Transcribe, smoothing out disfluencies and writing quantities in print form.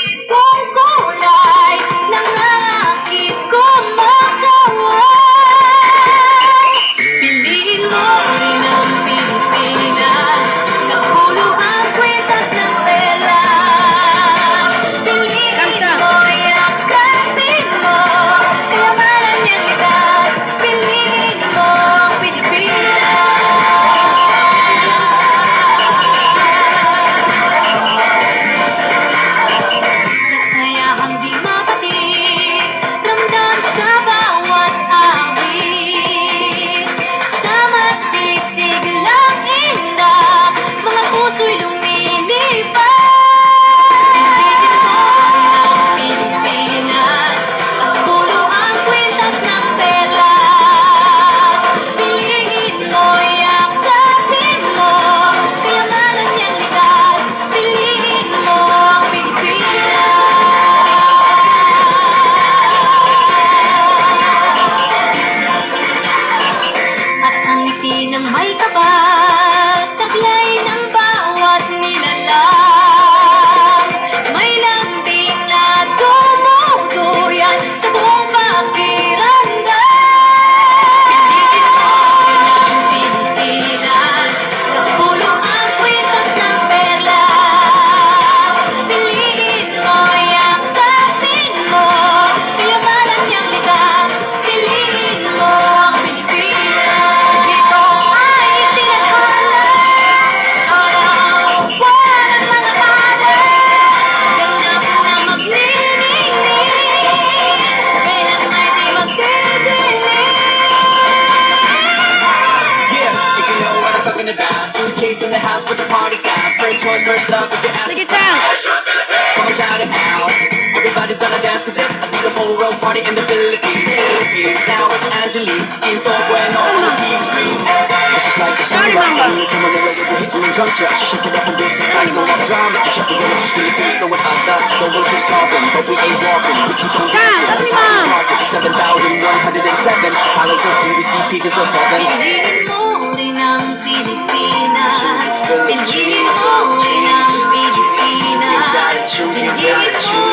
Kung kulay ng aking kumakawan, piliin mo rin ang Pilipinas, kapuluang kwentas ng tela. Piliin mo, yakapin mo, kayamanan niyang likas. Piliin mo ang Pilipinas. Kasayahang di mapatid, ramdam sa bawat awit. Sama't sigsig lang indak, mga puso'y lumilipad. Piliin mo rin ang Pilipinas, pagpulo ang kwentas ng perlas. Piliin mo, yakapin mo, kayamanan niyang likas. Piliin mo ang Pilipinas. At ang ngiti ng may kapal, taglay ng bawat nilalang. May lambing na tumutuyan sa buong pakiramdam. Piliin mo rin ang Pilipinas, kapulo ang kwentas ng perlas. Piliin mo, yakapin mo, kayamanan niyang likas. Piliin mo ang Pilipinas. Dito ay tinathala, araw-buwan at mga palad. Ganap na magniningning, kailan ay di magdidilim. Yeah, if you know what I'm talking about. Suitcase in the house, but the party's out. First choice, first love, if you ask Sige, Chang! come and shout it out. Everybody's gonna dance to this. I see the whole world party in the Philippines. Now it's Angelique, Info Bueno on the TV screen. This is like the Sorry, summer. Mama. You turn on the radio, the hit you in drums, yeah. She shake it up and dance and fight. No more drama. You shut the door, she's Philippines. Know what I got? No one keeps talking, but we ain't walking. We keep on Chang, dancing. sabi It's mo. how we market. 7,107 highlights of BBC pieces of heaven. Piliin mo rin ang Pilipinas. Piliin mo rin ang Pilipinas. Piliin mo